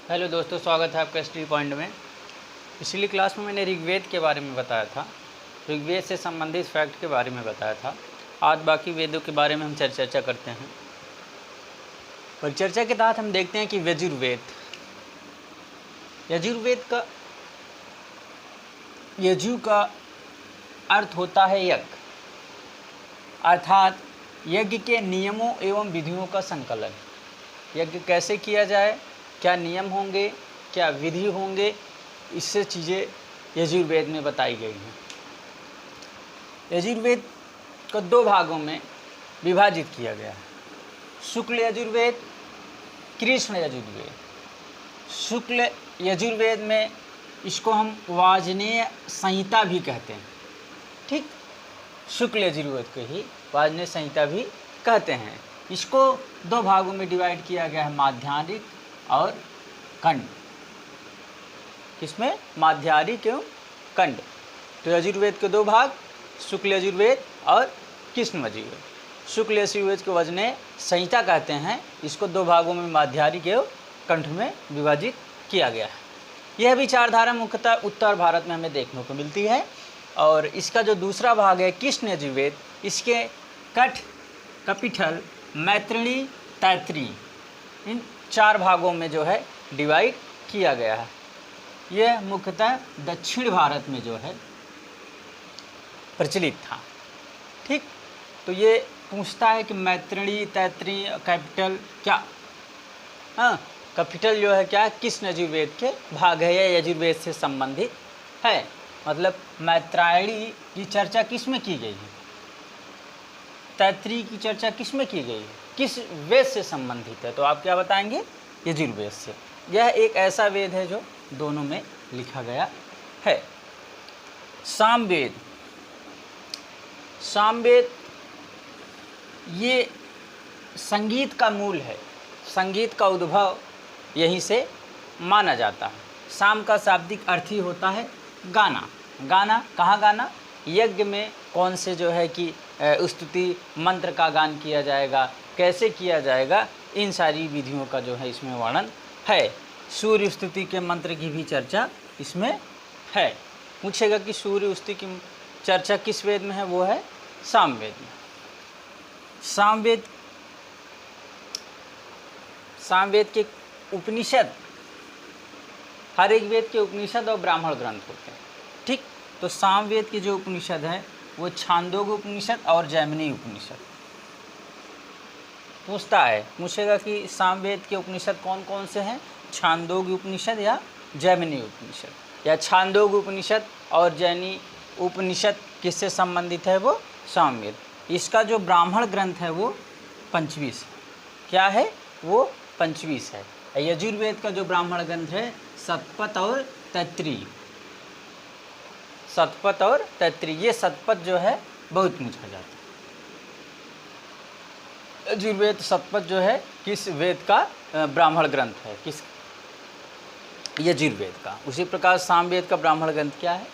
Hello दोस्तों, स्वागत है आपका स्टडी पॉइंट में। पिछली क्लास में मैंने ऋग्वेद के बारे में बताया था, ऋग्वेद से संबंधित फैक्ट के बारे में बताया था। आज बाकी वेदों के बारे में हम चर्चा करते हैं। और चर्चा के तहत हम देखते हैं कि यजुर्वेद का यजु का अर्थ होता है यज्ञ, अर्थात यज्ञ के नियमों एवं विधियों का संकलन। यज्ञ कैसे किया जाए, क्या नियम होंगे, क्या विधि होंगे, इससे चीज़ें यजुर्वेद में बताई गई हैं। यजुर्वेद को दो भागों में विभाजित किया गया है, शुक्ल यजुर्वेद, कृष्ण यजुर्वेद। शुक्ल यजुर्वेद में इसको हम वाजनेय संहिता भी कहते हैं। ठीक, शुक्ल यजुर्वेद को ही वाजनेय संहिता भी कहते हैं। इसको दो भागों में डिवाइड किया गया है, माध्याह्निक और कंड। किसमें? माध्याह्निक एवं कंड। तो यजुर्वेद के दो भाग, शुक्ल यजुर्वेद और कृष्ण यजुर्वेद। शुक्ल यजुर्वेद को वाजनेय संहिता कहते हैं। इसको दो भागों में, माध्याह्निक एवं कंठ में विभाजित किया गया है। यह विचारधारा मुख्यतः उत्तर भारत में हमें देखने को मिलती है। और इसका जो दूसरा भाग है कृष्ण यजुर्वेद, इसके कठ, कपिठल, मैत्रिणी, तैत्तिरीय, इन चार भागों में जो है डिवाइड किया गया है। यह मुख्यतः दक्षिण भारत में जो है प्रचलित था। ठीक, तो ये पूछता है कि मैत्रिणी, तैत्तिरीय, कैपिटल क्या? हाँ, कैपिटल जो है क्या, कृष्ण यजुर्वेद के भाग है, या यजुर्वेद से संबंधित है। मतलब मैत्रायणी की चर्चा किस में की गई है, तैत्तिरीय की चर्चा किस में की गई है, किस वेद से संबंधित है? तो आप क्या बताएंगे? यजुर्वेद से। यह एक ऐसा वेद है जो दोनों में लिखा गया है। सामवेद, सामवेद ये संगीत का मूल है, संगीत का उद्भव यहीं से माना जाता है। साम का शाब्दिक अर्थ ही होता है गाना। गाना, कहाँ गाना? यज्ञ में कौन से जो है कि स्तुति मंत्र का गान किया जाएगा, कैसे किया जाएगा, इन सारी विधियों का जो है इसमें वर्णन है। सूर्य स्तुति के मंत्र की भी चर्चा इसमें है। पूछेगा कि सूर्य स्तुति की चर्चा किस वेद में है? वो है सामवेद में। सामवेद के उपनिषद, हर एक वेद के उपनिषद और ब्राह्मण ग्रंथ होते हैं। ठीक, तो सामवेद के जो उपनिषद हैं वो छांदोग्य उपनिषद और जैमिनी उपनिषद। पूछेगा कि सामवेद के उपनिषद कौन कौन से हैं? छांदोग्य उपनिषद या जैमिनी उपनिषद। या छांदोग्य उपनिषद और जैमिनी उपनिषद किससे संबंधित है? वो सामवेद। इसका जो ब्राह्मण ग्रंथ है वो पंचवीस है। क्या है? वो पंचवीस है। यजुर्वेद का जो ब्राह्मण ग्रंथ है शतपथ और तैत्तिरीय। शतपथ और तैत्तिरीय, ये शतपथ जो है बहुत पूछा जाता है। यजुर्वेद शतपथ जो है किस वेद का ब्राह्मण ग्रंथ है? किस? यजुर्वेद का। उसी प्रकार सामवेद का ब्राह्मण ग्रंथ क्या है?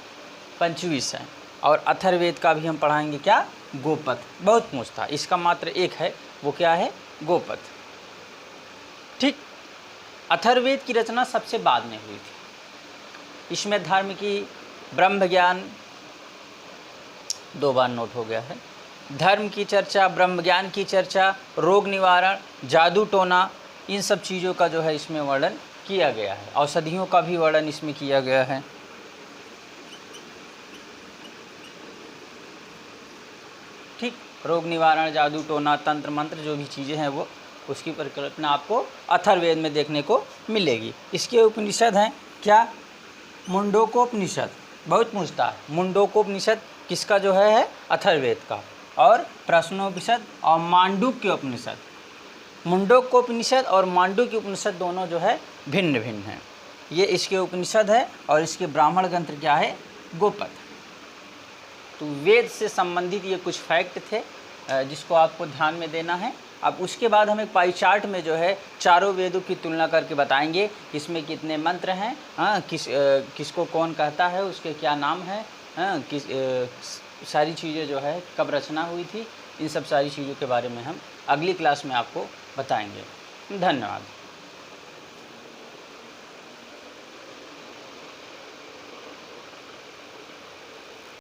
पंचवीस है। और अथर्ववेद का भी हम पढ़ाएंगे, क्या? गोपथ। बहुत पूछता, इसका मात्र एक है, वो क्या है? गोपथ। ठीक, अथर्ववेद की रचना सबसे बाद में हुई थी। इसमें धर्म की, ब्रह्म ज्ञान, दो बार नोट हो गया है, धर्म की चर्चा, ब्रह्म ज्ञान की चर्चा, रोग निवारण, जादू टोना, इन सब चीज़ों का जो है इसमें वर्णन किया गया है। औषधियों का भी वर्णन इसमें किया गया है। ठीक, रोग निवारण, जादू टोना, तंत्र मंत्र, जो भी चीज़ें हैं वो उसकी परिकल्पना आपको अथर्ववेद में देखने को मिलेगी। इसके उपनिषद हैं क्या? मुंडकोपनिषद। बहुत पूछता है, मुंडकोपनिषद किसका जो है? अथर्ववेद का। और प्रश्नोपनिषद और मांडुक्य उपनिषद। मुंडकोपनिषद और मांडुक्य उपनिषद दोनों जो है भिन्न भिन्न हैं। ये इसके उपनिषद है और इसके ब्राह्मण ग्रंथ क्या है? गोपथ। तो वेद से संबंधित ये कुछ फैक्ट थे जिसको आपको ध्यान में देना है। अब उसके बाद हम एक पाई चार्ट में जो है चारों वेदों की तुलना करके बताएंगे इसमें कितने मंत्र हैं, किसको कौन कहता है, उसके क्या नाम है, सारी चीज़ें जो है कब रचना हुई थी, इन सब सारी चीज़ों के बारे में हम अगली क्लास में आपको बताएंगे। धन्यवाद।